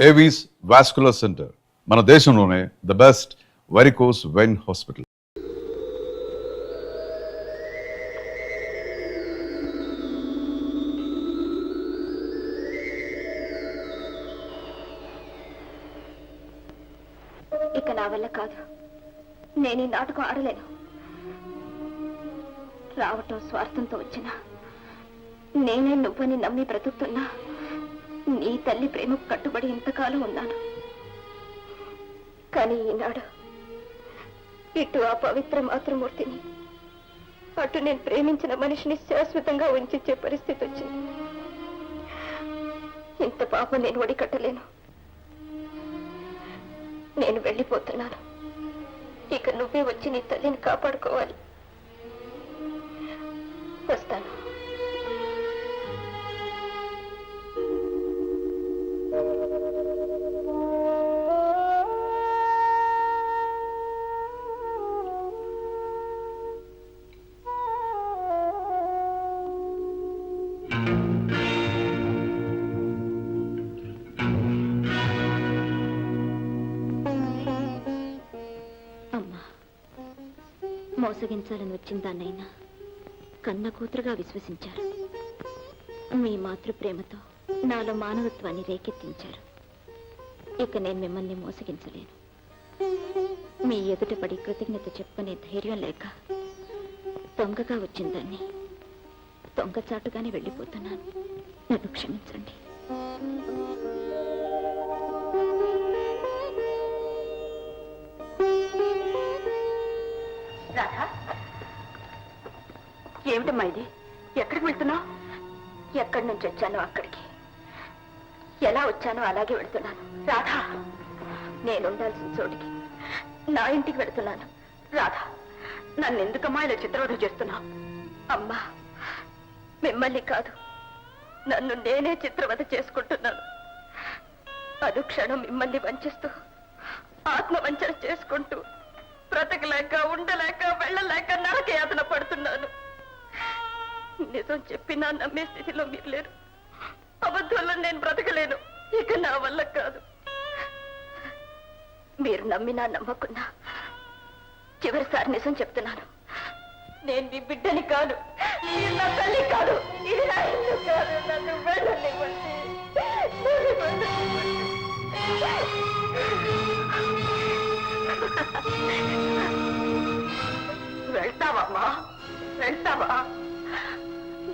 Avis vascular centre మన దేశంలోనే the best varicose vein hospital. ఇక నా వల్ల కాదు, నేను ఈ నాటకం ఆడలేను. రావటం స్వార్థంతో వచ్చిన నేనే నువ్వని నమ్మి బ్రతుకుతున్నా నీ తల్లి ప్రేమకు కట్టుబడి ఇంతకాలం ఉన్నాను. కానీ ఈనాడు ఇటు ఆ పవిత్ర మాతృమూర్తిని, అటు నేను ప్రేమించిన మనిషిని శాశ్వతంగా ఉంచే పరిస్థితి వచ్చింది. ఇంత పాపం నేను ఒడికట్టలేను. నేను వెళ్ళిపోతున్నాను. ఇక నువ్వే వచ్చి నీ తల్లిని కాపాడుకోవాలి. వస్తాను. మోసగించాలని వచ్చిన దాన్నైనా కన్న కూతురుగా విశ్వసించారు. మీ మాతృప్రేమతో నాలో మానవత్వాన్ని రేకెత్తించారు. ఇక నేను మిమ్మల్ని మోసగించలేను. మీ ఎదుట పడి కృతజ్ఞత చెప్పుకునే ధైర్యం లేక దొంగగా వచ్చిన దాన్ని దొంగచాటుగానే వెళ్ళిపోతున్నాను. నన్ను క్షమించండి. రాధా, ఏమిటమ్మా ఇది? ఎక్కడికి వెళ్తున్నావు? ఎక్కడి నుంచి వచ్చానో అక్కడికి, ఎలా వచ్చానో అలాగే వెళ్తున్నాను. రాధా, నేను ఉండాల్సిన చోటికి, నా ఇంటికి వెళ్తున్నాను. రాధా, నన్ను ఎందుకమ్మా ఇలా చిత్రవధ చేస్తున్నావు? అమ్మా, మిమ్మల్ని కాదు, నన్ను నేనే చిత్రవధ చేసుకుంటున్నాను. అనుక్షణం మిమ్మల్ని వంచిస్తూ, ఆత్మవంచన చేసుకుంటూ, బ్రతకలేక, ఉండలేక, వెళ్ళలేక నరకయాతన పడుతున్నాను. నిజం చెప్పినా నమ్మే స్థితిలో మీరు లేరు. అబద్ధంలో నేను బ్రతకలేను. ఇక నా వల్ల కాదు. మీరు నమ్మినా నమ్మకున్నా చివరిసారి నిజం చెప్తున్నాను. నేను మీ బిడ్డని కాదు, మీరు నా తల్లి కాదు, ఇది నా ఇల్లు కాదు. నన్ను వెళ్ళనివ్వండి. వెళ్తావమ్మా, వెళ్తావా?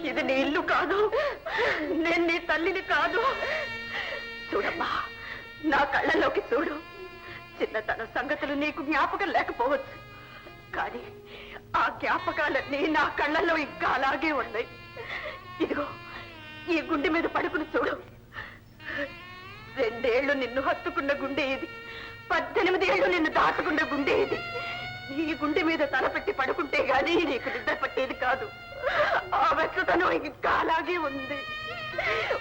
ఇది నీ ఇల్లు కాదు, నేను నీ తల్లిని కాదు. చూడమ్మా, నా కళ్ళలోకి చూడు. చిన్నతన సంగతులు నీకు జ్ఞాపకం లేకపోవచ్చు, కానీ ఆ జ్ఞాపకాలన్నీ నా కళ్ళల్లో ఇంకా అలాగే ఉన్నాయి. ఇదిగో ఈ గుండె మీద పడుకుని చూడు. 2 ఏళ్లు నిన్ను హత్తుకున్న గుండె ఇది, 18 ఏళ్లు నిన్ను దాటుకున్న గుండె ఇది. ఈ గుండె మీద తలపెట్టి పడుకుంటే గానీ నీకు నిద్ర పట్టేది కాదు. ఆ వెచ్చతనం ఇంకా అలాగే ఉంది.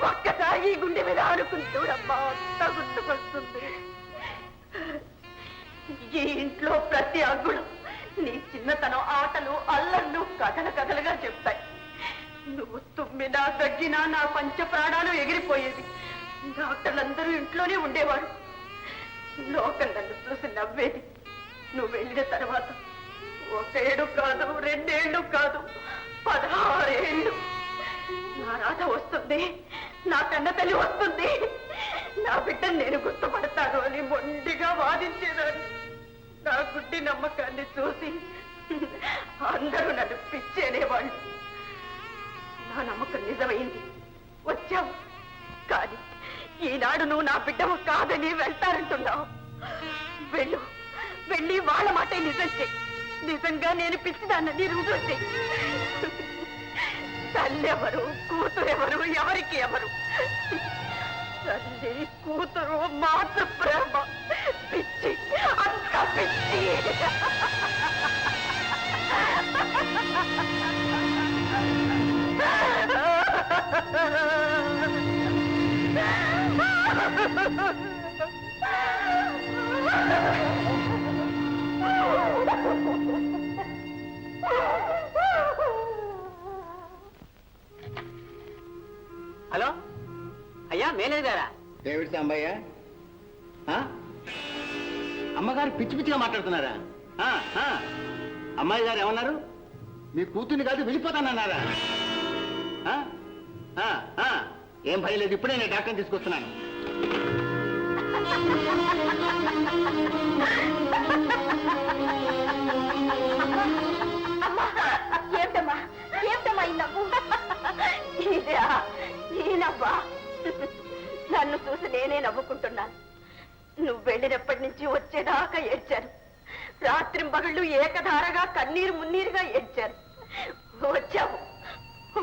ఒక్కసారి ఈ గుండె మీద ఆడుకుని చూడమ్మా, అంత గుర్తుకొస్తుంది. ఈ ఇంట్లో ప్రతి అంగుళం నీ చిన్నతనం ఆటలు, అల్లర్లు కథలు కథలుగా చెప్తాయి. నువ్వు తుమ్మినా తగ్గినా నా పంచ ప్రాణాలు ఎగిరిపోయేది. డాక్టర్లందరూ ఇంట్లోనే ఉండేవాడు. లోకం నన్ను చూసి నవ్వేది. నువ్వు వెళ్ళిన తర్వాత 1 ఏడు కాదు, 2 ఏళ్ళు కాదు, 16 ఏళ్ళు. నా రాధ వస్తుంది, నా కన్న తల్లి వస్తుంది, నా బిడ్డను నేను గుర్తుపడతాను అని మొండిగా వాదించేదాన్ని. నా గుడ్డి నమ్మకాన్ని చూసి అందరూ నన్ను పిచ్చేనేవాళ్ళు. నా నమ్మకం నిజమైంది, వచ్చావు. కానీ ఈనాడు నువ్వు నా బిడ్డవు కాదని వెళ్తారంటున్నావు. వెళ్ళు, వెళ్ళి వాళ్ళ మాట నిజం చెయ్యి. నిజంగా నేను పిచ్చిదాన్నని రుజువు చెయ్యి. తల్లెవరు, కూతురెవరు, ఎవరికి ఎవరు? తల్లి, కూతురు, మాతృ ప్రేమ పిచ్చి, అంత పిచ్చి. హలో అయ్యా, మేనేజర్ గారా? ఏమిటి సాంబయ్య, అమ్మగారు పిచ్చి పిచ్చిగా మాట్లాడుతున్నారా? అమ్మాయి గారు ఏమన్నారు? మీ కూతుర్ని కాదు వెళ్ళిపోతానన్నారా? ఏం భయం లేదు, ఇప్పుడే నేను డాక్టర్ని తీసుకొస్తున్నాను. ఏమిటమ్మా ఏమిటమ్మా ఈ నవ్వు? ఈ నవ్వా? నన్ను చూసి నేనే నవ్వుకుంటున్నాను. నువ్వు వెళ్ళినప్పటి నుంచి వచ్చేదాకా ఏడ్చాను. రాత్రింబగళ్ళు ఏకధారగా కన్నీరు మున్నీరుగా ఏడ్చాను. వచ్చావు,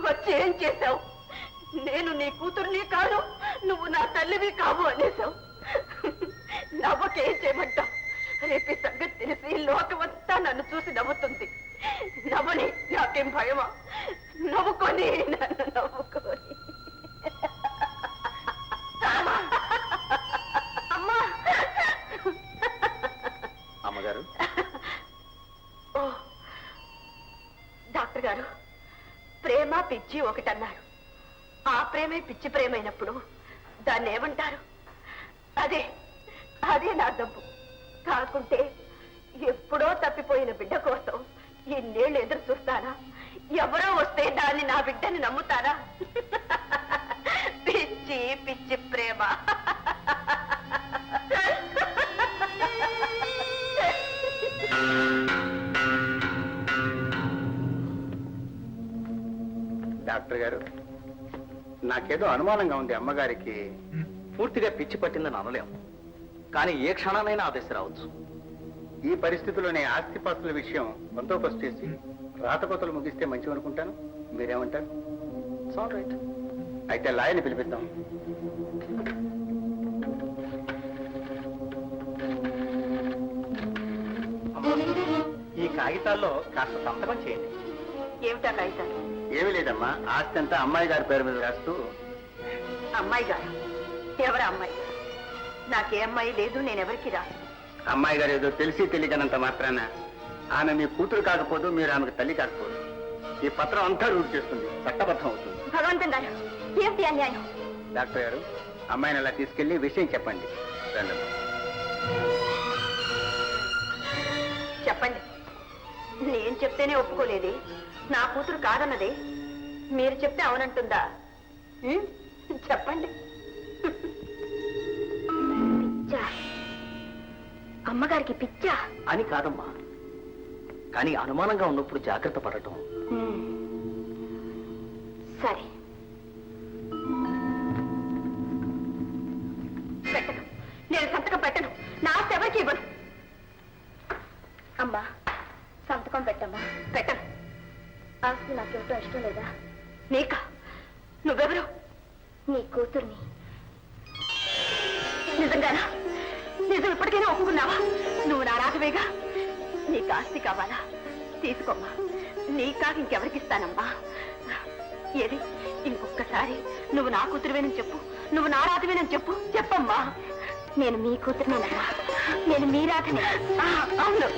వచ్చి ఏం చేశావు? నేను నీ కూతుర్ని కాదు, నువ్వు నా తల్లివి కావు అనేసావు. నవ్వకేం చేయమంటావు? రేపు ఈ సంగతి తెలిసి లోకమంతా నన్ను చూసి నవ్వుతుంది. నవ్వని, నాకేం భయమా? నవ్వుకొని, నన్ను నవ్వుకొని. అమ్మా! అమ్మగారు, ఓ డాక్టర్ గారు, ప్రేమ పిచ్చి ఒకటన్నారు. ఆ ప్రేమే పిచ్చి ప్రేమైనప్పుడు దాన్ని ఏమంటారు? అదే అదే నా డబ్బు. కాకుంటే ఎప్పుడో తప్పిపోయిన బిడ్డ కోసం ఇన్నేళ్ళు ఎదురు చూస్తానా? ఎవరో వస్తే దాన్ని నా బిడ్డని నమ్ముతారా? పిచ్చి పిచ్చి ప్రేమ. డాక్టర్ గారు, నాకేదో అనుమానంగా ఉంది. అమ్మగారికి పూర్తిగా పిచ్చి పట్టిందని అనలేం, కానీ ఏ క్షణానైనా ఆ దశ రావచ్చు. ఈ పరిస్థితుల్లోనే ఆస్తిపాస్తుల విషయం బందోబస్తు చేసి రాతకోతలు ముగిస్తే మంచివి అనుకుంటాను. మీరేమంటారు? All right. అయితే లాయర్ని పిలిపిద్దాం. ఈ కాగితాల్లో కాస్త సంతకం చేయండి. ఏమిటా కాగితాలు? ఏమీ లేదమ్మా, ఆస్తి అంతా అమ్మాయి గారి పేరు మీద రాస్తూ. అమ్మాయి గారు? ఎవరు అమ్మాయి? నాకే అమ్మాయి లేదు, నేనెవరికి రాను. అమ్మాయి గారు ఏదో తెలిసి తెలియకనంత మాత్రాన ఆమె మీ కూతురు కాకపోదు, మీరు ఆమెకు తల్లి కాకపోదు. ఈ పత్రం అంతా రూట్ చేస్తుంది, చట్టబద్ధం అవుతుంది. భగవంతం గారు, ఏమిటి అన్యాయం? డాక్టర్ గారు, అమ్మాయిని అలా తీసుకెళ్లి విషయం చెప్పండి. రండి. చెప్పండి. నేను చెప్తేనే ఒప్పుకోలేదే, నా కూతురు కాదన్నదే. మీరు చెప్తే అవునంటుందా? చెప్పండి. పిచ్చా? అమ్మగారికి పిచ్చా అని కాదమ్మా, కానీ అనుమానంగా ఉన్నప్పుడు జాగ్రత్త పడటం. సరే, పెట్టను. నేను సంతకం పెట్టను. నా ఆస్తి ఎవరికి ఇవ్వను. అమ్మా, సంతకం పెట్టమ్మా. పెట్టను. ఆస్తి నాకేమిటో ఇష్టం లేదా? నీకా? నువ్వెవరు? నీ కూతుర్ని. నిజంగానా? నిజం ఇప్పటికైనా ఒప్పుకున్నావా? నువ్వు నా రాజవేగా. నీకు ఆస్తి కావాలా? తీసుకోమ్మా. నీకాక ఇంకెవరికి ఇస్తానమ్మా? ఏది, ఇంకొక్కసారి నువ్వు నా కూతురువేనని చెప్పు, నువ్వు నా రాజవేనని చెప్పు. చెప్పమ్మా. నేను మీ కూతురునేనమ్మా. నేను మీ రాధనే. అవును,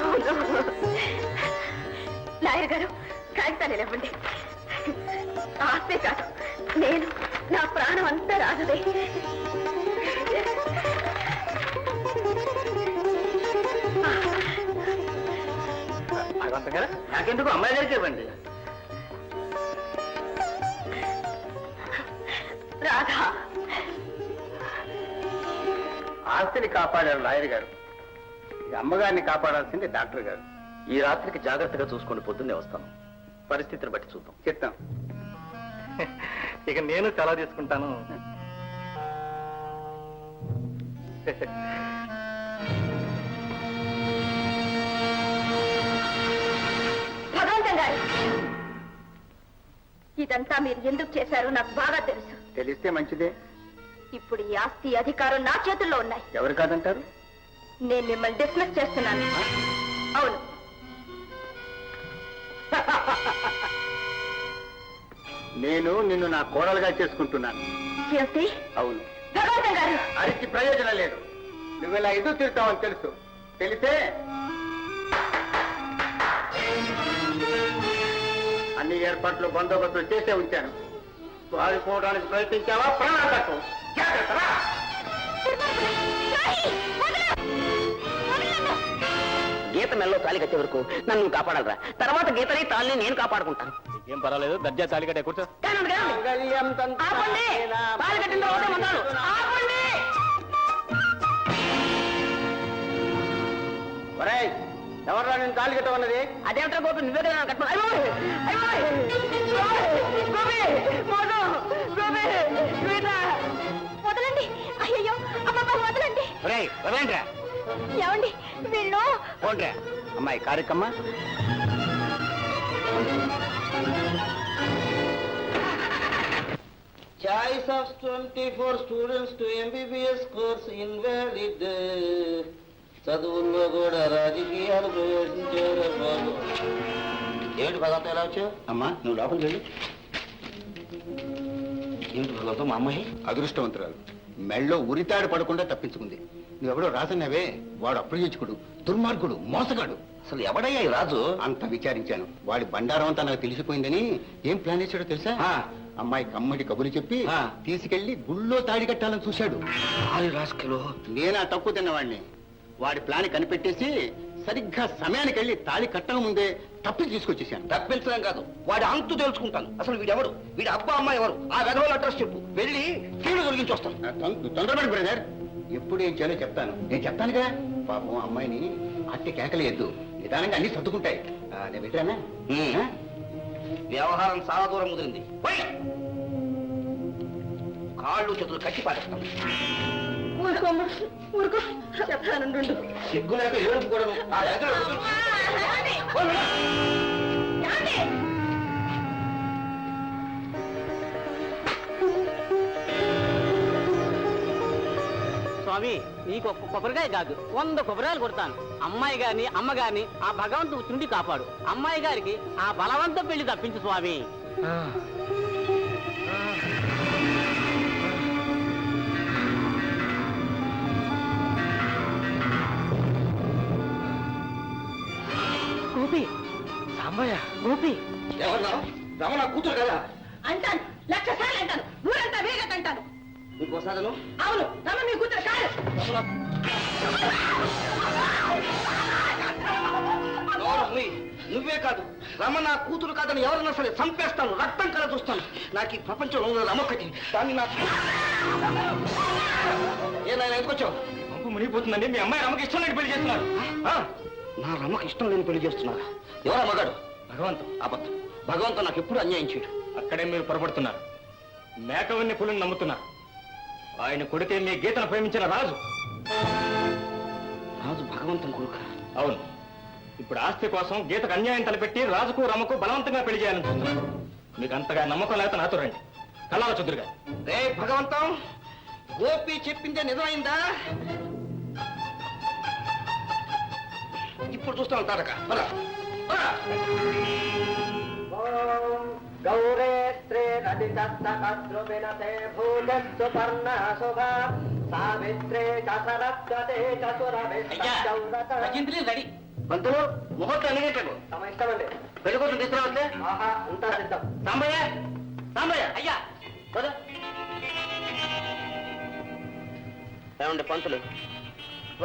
అవును. లాయర్ గారు, కాగితాలు ఇవ్వండి. ఆస్తే కాదు, నేను, నా ప్రాణం అంతా రాజదే. భగవంతం గారు, నాకెందుకు అమ్మాయి గారికి ఇవ్వండి. రాధా, ఆస్తిని కాపాడారు లాయర్ గారు, ఈ అమ్మగారిని కాపాడాల్సింది డాక్టర్ గారు. ఈ రాత్రికి జాగ్రత్తగా చూసుకొని పొద్దున్నే వస్తాను. పరిస్థితిని బట్టి చూద్దాం. చెప్తాం. ఇక నేను చాలా తీసుకుంటాను. భగవంతం గారు, ఇదంతా మీరు ఎందుకు చేశారో నాకు బాగా తెలుసు. తెలిస్తే మంచిదే. ఇప్పుడు ఈ ఆస్తి అధికారం నా చేతుల్లో ఉన్నాయి. ఎవరు కాదంటారు? నేను మిమ్మల్ని డిస్మిస్ చేస్తున్నాను. అవును. నేను నిన్ను నా కోడలుగా చేసుకుంటున్నాను. చేసి? అవును. భగవంతం గారు, అరిచి ప్రయోజనం లేదు. నువ్వు ఇలా ఎదురు తిరుగుతావని తెలుసు. తెలిసే అన్ని ఏర్పాట్లు బందోబస్తు చేసే ఉంచాను. పారిపోవడానికి ప్రయత్నించావా? ప్రాణాలకు జాగ్రత్త. రా. గీత మెల్లో తాళి కట్టే వరకు నన్ను నువ్వు కాపాడాలరా. తర్వాత గీతని తాళిని నేను కాపాడుకుంటాను. ఏం పర్వాలేదు, దర్జా తాళి కట్టే కూర్చో. కానండి, కానండి. ఆపండి. తాళి కట్టిన తర్వాతే మంత్రాలు. ఆపండి. ఒరేయ్, ఎవర్రా నేను తాళి కట్టమన్నది? అదేమిటో గోపి, నువ్వే కదా నన్ను కట్టుకో. అయ్యో, అయ్యో, గోపి, మోసం, గోపి, శ్వేత. వదలండి. అయ్యయ్యో, అమ్మమ్మ వదలండి. ఒరేయ్, వదలండిరా. ఏమండి వీళ్ళు? పోండ్రా. అమ్మాయి కారెక్కమ్మ. Choice of 24 students to MBBS course invalid. చదువుల్లో కూడా రాజకీయాలు ప్రవేశించారు బాబు. ఏమిటి భగవంతం ఎలా వచ్చావు? అమ్మా, నువ్వు లోపలికి వెళ్ళు. ఏమిటి భగవంతం, మా అమ్మాయి అదృష్టవంతురాలు. మెళ్ళో ఉరితాడు పడకుండా తప్పించుకుంది. నువ్వెవడో రాజన్నవే, వాడు అప్రయోజకుడు, దుర్మార్గుడు, మోసగాడు. అసలు ఎవడయ్యా ఈ రాజు? అంత విచారించాను. వాడి బండారం అంతా నాకు తెలిసిపోయిందని ఏం ప్లాన్ చేశాడో తెలుసా? అమ్మాయి కమ్మటి కబులు చెప్పి తీసుకెళ్లి గుళ్ళో తాడి కట్టాలని చూశాడు. రాసుకెలో నేనా తక్కువ తిన్నవాడిని. వాడి ప్లాన్ కనిపెట్టేసి సరిగ్గా సమయానికి వెళ్ళి తాళి కట్టక ముందే తప్పి తీసుకొచ్చేసాను. తప్పించడం కాదు, వాడి అంతు తెలుసుకుంటాను. అసలు వీడెవడు, వీడి అబ్బా అమ్మాయి ఎవరు, ఆ వెధవల అడ్రస్ చెప్పు. వెళ్ళి కీడు తొలగించి వస్తాను. తొందరపడి బ్రదర్, ఎప్పుడు ఏం చేయాలో చెప్తాను. నేను చెప్తానుగా. పాపం అమ్మాయిని అట్టి కేకలేయద్దు, నిదానంగా అన్ని సర్దుకుంటాయి. నేను పెట్టానా? వ్యవహారం చాలా దూరం ముదిరింది. పోయి కాళ్ళు చేతులు కట్టి పారేస్తాం. ఊరుకోమ్మ, ఊరుకో. చెప్తాను. సిగ్గు లేక ఏడుపు కూడా స్వామి, నీకు ఒక్క కొబ్బరికాయ కాదు 100 కొబ్బరికాయలు కొడతాను. అమ్మాయి గారిని, అమ్మగారిని ఆ భగవంతుడు చుండి కాపాడు. అమ్మాయి గారికి ఆ బలవంతం పెళ్లి తప్పించు స్వామి. గోపి, సాంబయ్య, గోపి. ఎవరన్నా రమణ కూతురు కదా? అంటాను, 1,00,000 సార్లు అంటాను. ఊరంతా వేగత అంటాను. ఇంకోసారి అవును, రమ మీ కూతురు కాదు. నువ్వే కాదు, రమ నా కూతురు కాదని ఎవరన్నా సరే చంపేస్తాను, రక్తం కల చూస్తాను. నాకు ఈ ప్రపంచంలో ఉన్న రమ ఒకటి, దాన్ని నాకు ఏనాయన ఎందుకొచ్చావు? పంపు మునిగిపోతుందండి, మీ అమ్మాయి రమకి ఇష్టం లేని పెళ్లి చేస్తున్నారు. నా రమకు ఇష్టం లేని పెళ్లి చేస్తున్నారా? ఎవరా మగాడు? భగవంతం. అబద్ధం. భగవంతుడు నాకు ఎప్పుడు అన్యాయం చేయడు. అక్కడే మీరు పొరపడుతున్నారు. మేకవన్ని పులిని నమ్ముతున్నారు. ఆయన కొడితే మీ గీతను ప్రేమించిన రాజు. రాజు భగవంతుని కొడుక? అవును. ఇప్పుడు ఆస్తి కోసం గీతకు అన్యాయం తలపెట్టి రాజుకు రమకు బలవంతంగా పెళ్లి చేయాలని చూస్తున్నారు. మీకు అంతగా నమ్మకం లేకపోతే నాతో రండి, కళాల చుదురుగా. రే భగవంతం, గోపి చెప్పిందే నిజమైందా? ఇప్పుడు చూస్తాను తారక. గౌరేస్త్రే రదితస్తకద్రువినతే భూజత్సుపర్ణ శుభా సావిత్రే చసరత్వతే చతురవిష్టౌరత. రెడీ. పంతులు, ముహూర్తం ఎన్ని గంటలకు? తమ ఇష్టమండి. పెళ్లి కోసం తీసుకురావట్లే? ఆహా, అంతా సిద్ధం. సాంబయ్య, సాంబయ్య. అయ్యా, ఏమండి పంతులు,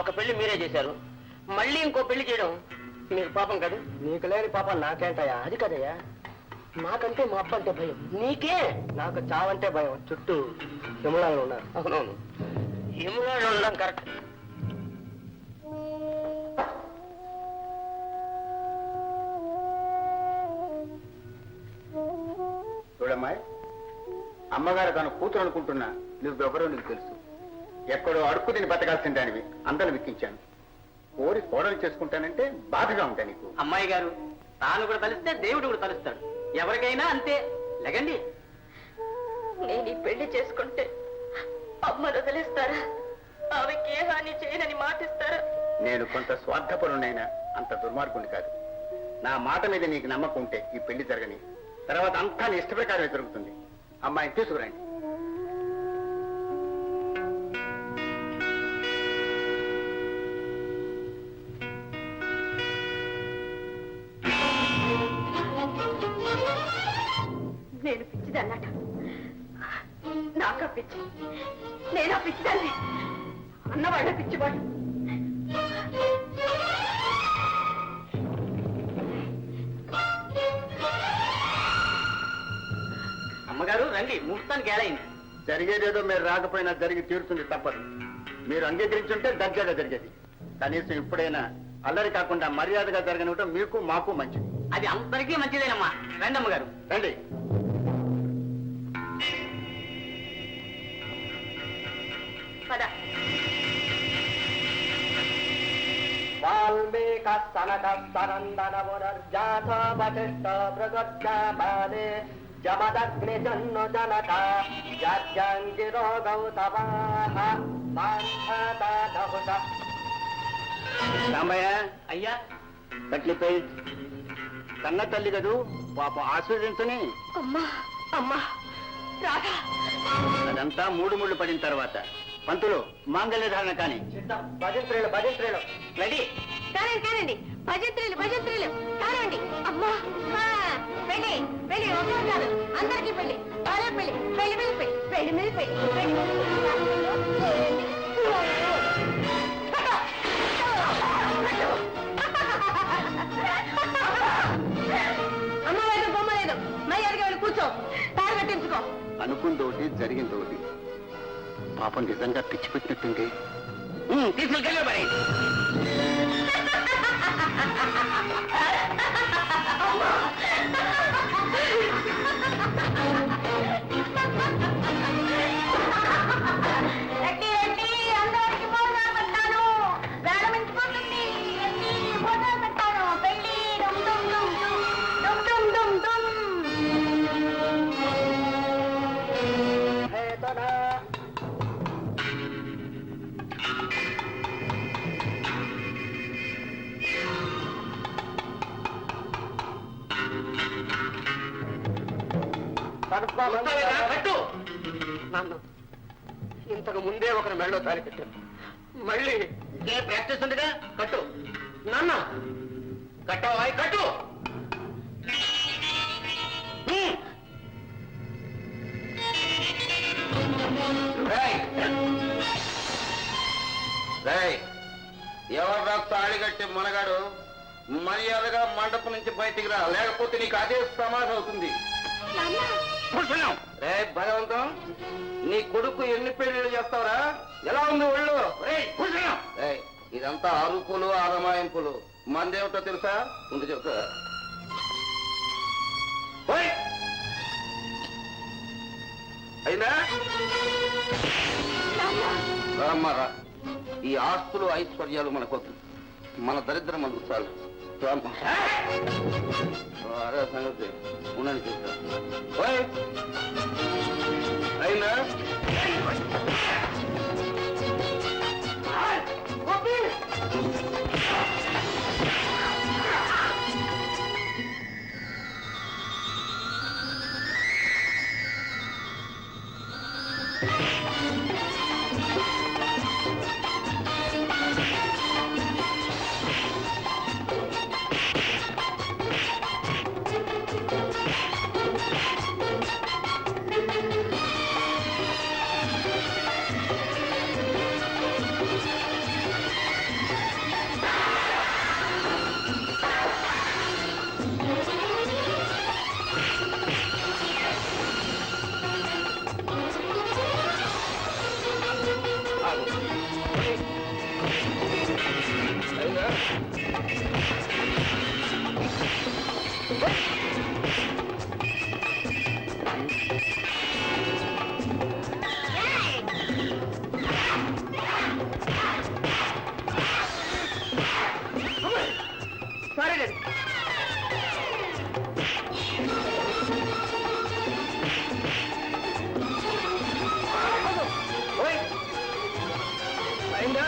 ఒక పెళ్లి మీరే చేశారు, మళ్ళీ ఇంకో పెళ్లి చేయడం మీకు పాపం కాదు? నీకు లేని పాపం నాకేంటయ్యా? అది కదయ్యా, నాకంటే మా అప్ప అంటే భయం. నీకే? నాకు చావంటే భయం. చుట్టూ యములాలు ఉన్నారు. అవునవును, యములాలు ఉండడం కరెక్ట్. చూడమ్మాయి, అమ్మగారు తన కూతురు అనుకుంటున్నా నువ్వెవరో నీకు తెలుసు. ఎక్కడో అడుక్కు తిని బతకాల్సిన దానివి అందరిని విక్కించాను. కోరి కోడలు చేసుకుంటానంటే బాధగా ఉంటా నీకు. అమ్మాయి గారు, తాను కూడా తలిస్తే దేవుడు కూడా తలుస్తాడు. ఎవరికైనా అంతే. లేకండి, నేను ఈ పెళ్లి చేసుకుంటే అమ్మ వదిలేస్తారా? ఆమెకి ఏ హాని చేయనని మాటిస్తారా? నేను కొంత స్వార్థపరునైనా అంత దుర్మార్గుని కాదు. నా మాట మీద నీకు నమ్మకం ఉంటే ఈ పెళ్లి జరగని, తర్వాత అంతా నీ ఇష్ట ప్రకారమే జరుగుతుంది. అమ్మాయిని తీసుకురండి. నేను పిచ్చిదన్నట. నాకా పిచ్చి? నేనా పిచ్చిదాన్ని? అన్నవాళ్ళ పిచ్చివాడు. రండి ముహూర్తానికి ఏడైంది. జరిగేదేదో మీరు రాకపోయినా జరిగి తీరుతుంది తప్పదు. మీరు అంగీకరించుంటే దర్జాగా జరిగేది. కనీసం ఇప్పుడైనా అల్లరి కాకుండా మర్యాదగా జరగనివ్వటం మీకు మాకు మంచిది. అది అందరికీ మంచిదేనమ్మా. రండి అమ్మగారు. రండి. పద. వాల్మీక స్తనక స్తనందన పునర్జాత వశిష్ఠ ప్రగత్యాపాదే జమదగ్ని జన్ను జనక జాజ్యాంగిరో గౌతమాః మాంధాతాదహుత. రామయ్య, అయ్యా కట్లిపై కన్న తల్లి కదూ, పాపం ఆస్వాదించని. అమ్మా అమ్మా రాధా. అదంతా మూడు ముళ్ళు పడిన తర్వాత పంతులు మాంగళ్య ధారణ కానీ. భజంత్రులు భజంత్రులు రెడీ. కానండి భజంత్రులు కానండి. అమ్మా పెళ్ళి పెళ్ళి ఒకే కాదు, అందరికీ పెళ్ళి. బాగా పెళ్ళి పెళ్లి మీద పెళ్ళి పెళ్లి మీద పెళ్ళి. అమ్మ లేదు బొమ్మ లేదు, మర్యాదగా వెళ్ళి కూర్చో, తాడు కట్టించుకో. అనుకుందోటి జరిగిందోటి. పాపం నిజంగా పిచ్చి పెట్టినట్టుంది. తీసుకెళ్ళి మరి. రండి రండి, అందరికి భోజనం పెట్టాను. ప్రారంభించుకుంటుంది. రండి, భోజనం పెట్టాను. పెళ్ళి డుమ్ డుమ్ డుమ్ డుమ్ డుమ్ డుమ్ డుమ్. కట్టు. నాన్న, ఇంతకు ముందే ఒకరి మెళ్ళో తాలి కట్టాను. మళ్ళీ ఇదే ప్రాక్టీస్ ఉందిగా. కట్టు నాన్న. కట్టవా? కట్టు. ఎవర్రా తాళి కట్టి మనగాడు? మర్యాదగా మండపం నుంచి బయటికి రా, లేకపోతే నీకు అదే సమాధి అవుతుంది. కూర్చున్నాం. రే భగవంతం, నీ కొడుకు ఎన్ని పెళ్లిళ్ళు చేస్తావురా? ఎలా ఉంది ఒళ్ళు? కూర్చున్నాం. ఇదంతా అరుపులు ఆరమాయింపులు. మందేమిటో తెలుసా? ముందు చెప్తా. అయినా రామ్మారా, ఈ ఆస్తులు ఐశ్వర్యాలు మనకొద్దు. మన దరిద్రం మనకు చాలు. అదే సంగతి. ఉండండి చెప్తా. అయినా సరే అయిందా?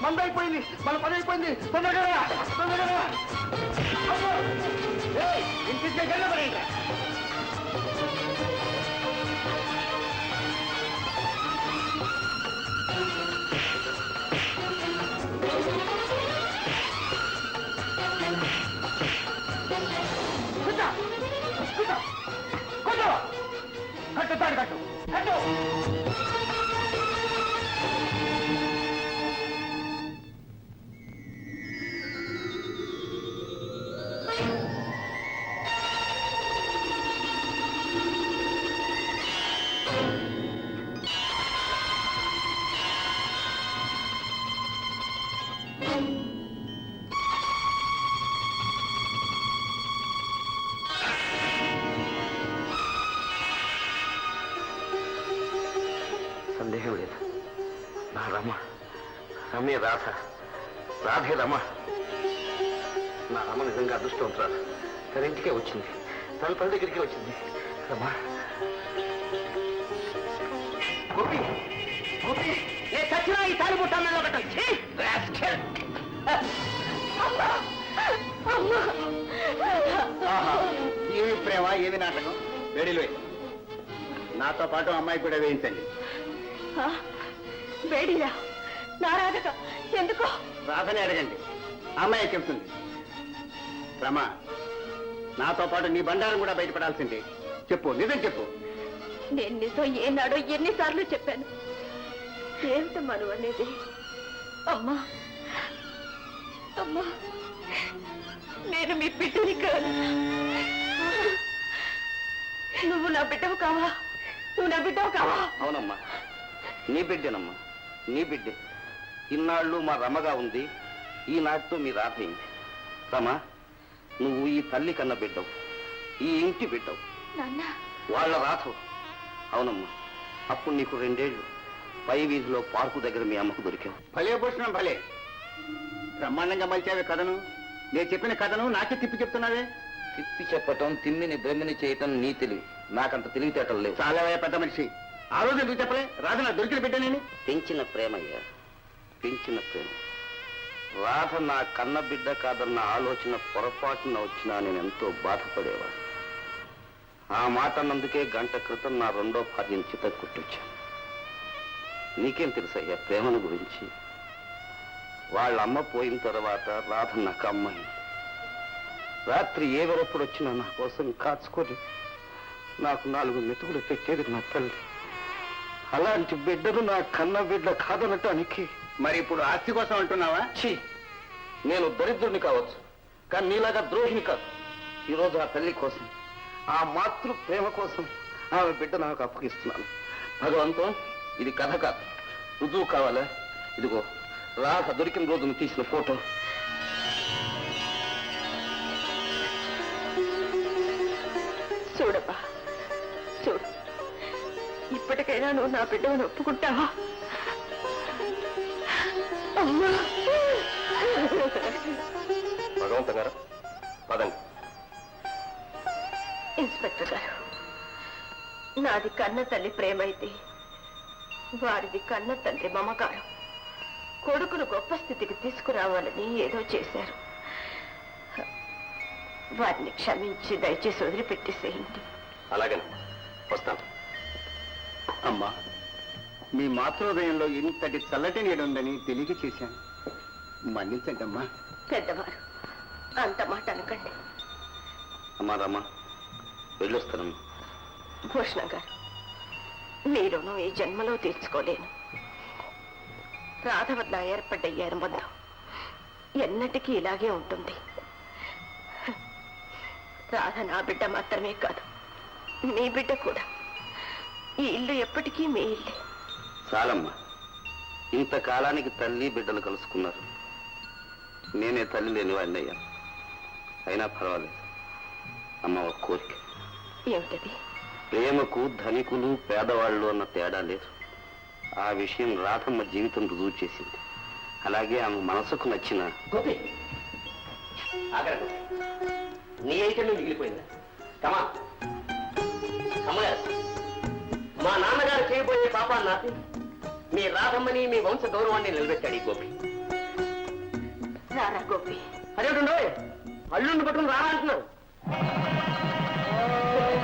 మంద అయిపోయింది, మన పని అయిపోయింది. తొందరగా తొందరగా ఇంటికి వెళ్ళబడింది. సందేహం లేదు, నా రమ, రమ్య రాధ, రాధే రమ. నా రమ నిజంగా అదృష్టవంతురాలు. తన ఇంటికే వచ్చింది, తన తల్లి దగ్గరికి వచ్చింది. రమా, గోపి, గోపి, నేను చచ్చినా ఈ తాలి పుట్టాను ఒకటి. ఏమి ప్రేమ, ఏమి నాటకం. వేడిలో నాతో పాటు అమ్మాయి కూడా వేయించండి. వేడిరా నారాధక ఎందుకో రాధనే అడగండి, అమ్మాయి చెప్తుంది. రమ, నాతో పాటు నీ బండారం కూడా బయటపడాల్సిందే. చెప్పు, నిజం చెప్పు. నేను నిజం ఏనాడో ఎన్నిసార్లు చెప్పాను. ఏమిటమ్మా నువ్వు అనేది? అమ్మా, అమ్మా, నేను మీ బిడ్డని కాదు. నువ్వు నా బిడ్డవు కావా? నువ్వు నా బిడ్డవు కావా? అవునమ్మా, నీ బిడ్డేనమ్మా, నీ బిడ్డే. ఇన్నాళ్ళు మా రమగా ఉంది, ఈనాటితో మీ రాధ అయింది. రమ, నువ్వు ఈ తల్లి కన్న బిడ్డవు, ఈ ఇంటి బిడ్డవు, నాన్న వాళ్ళ రాధవు. అవునమ్మా, అప్పుడు నీకు 2 ఏళ్ళు. పై వీధిలో పార్కు దగ్గర మీ అమ్మకు దొరికావు. భలే భూషణం భలే. బ్రహ్మాండంగా మలిచావే కథను. నేను చెప్పిన కథను నాకే తిప్పి చెప్తున్నావే. తిప్పి చెప్పటం, తిమ్మిని బ్రహ్మిని చేయటం నీ తెలివి. నాకంత తెలివితేటలు లేవు. చాలా పెద్ద మనిషి. ఆ రోజు ఎందుకు చెప్పలే? రాధ నా దొరికిన బిడ్డనేని. పెంచిన ప్రేమయ్యా, పెంచిన ప్రేమ. రాధ నా కన్న బిడ్డ కాదన్న ఆలోచన పొరపాటున వచ్చినా నేను ఎంతో బాధపడేవాడు. ఆ మాట అన్నందుకే 1 గంట క్రితం నా 2వ భార్యను చిత్త కుట్టొచ్చాను. నీకేం తెలుసయ్యా ప్రేమను గురించి? వాళ్ళ అమ్మ పోయిన తర్వాత రాధ నాకు అమ్మాయి. రాత్రి ఏ వెరప్పుడు వచ్చినా నా కోసం కాచుకొని నాకు 4 మెతుకులు పెట్టేది నా తల్లి. అలాంటి బిడ్డను నా కన్న బిడ్డ కాదనటానికి. మరి ఇప్పుడు ఆస్తి కోసం అంటున్నావా? ఛీ, నేను దరిద్రుని కావచ్చు, కానీ నీలాగా ద్రోహిని కాదు. ఈరోజు ఆ తల్లి కోసం, ఆ మాతృ ప్రేమ కోసం ఆమె బిడ్డ నాకు అప్పగిస్తున్నాను. భగవంతం, ఇది కథ కాదు, రుజువు కావాలా? ఇదిగో రాధ దొరికిన రోజును తీసిన ఫోటో. చూడబ్బా, చూడు, ఇప్పటికైనా నువ్వు నా బిడ్డను ఒప్పుకుంటావా? అమ్మా, భగవంత గారు పదండి. ఇన్స్పెక్టర్ గారు, నాది కన్న తల్లి ప్రేమ అయితే వారిది కన్న తండ్రి మమకారం. కొడుకును గొప్ప స్థితికి తీసుకురావాలని ఏదో చేశారు. వారిని క్షమించి దయచేసి వదిలిపెట్టేసేయండి. అలాగే వస్తాను. అమ్మా, మీ మాతృహృదయంలో ఇంతటి చల్లటి నీడుందని తెలియక చేశాను. మన్నించండి అమ్మా. పెద్దవారు అంత మాట అనకండి. అమ్మా రమ్మా, వెళ్ళొస్తానమ్మా. భూషణం గారు, మీ రుణం ఈ జన్మలో తీర్చుకోలేను. రాధ వల్ల ఏర్పడ్డ ఈ అనుబంధం ఎన్నటికీ ఇలాగే ఉంటుంది. రాధ నా బిడ్డ మాత్రమే కాదు, మీ బిడ్డ కూడా. ఈ ఇల్లు ఎప్పటికీ మీ ఇల్లే. చాలమ్మా, ఇంతకాలానికి తల్లి బిడ్డలు కలుసుకున్నారు. నేనే తల్లి లేని వాడిని అయ్యాను. అయినా పర్వాలేదు అమ్మ, ఒక కోరిక. ఏమిటది? ప్రేమకు ధనికులు పేదవాళ్ళు అన్న తేడా లేదు. ఆ విషయం రాధమ్మ జీవితం రుజువు చేసింది. అలాగే ఆమె మనసుకు నచ్చిన గోపి నీ ఐటెం మిగిలిపోయిందా? కమా మా నాన్నగారు చేయబోయే పాపాన్ని నాపి మీ రాధమ్మని మీ వంశ గౌరవాన్ని నిలబెట్టాడు ఈ గోపి. రారా గోపి. అదేంటండో అల్లుండి పట్టుకుని రా అంటున్నావు. ఓం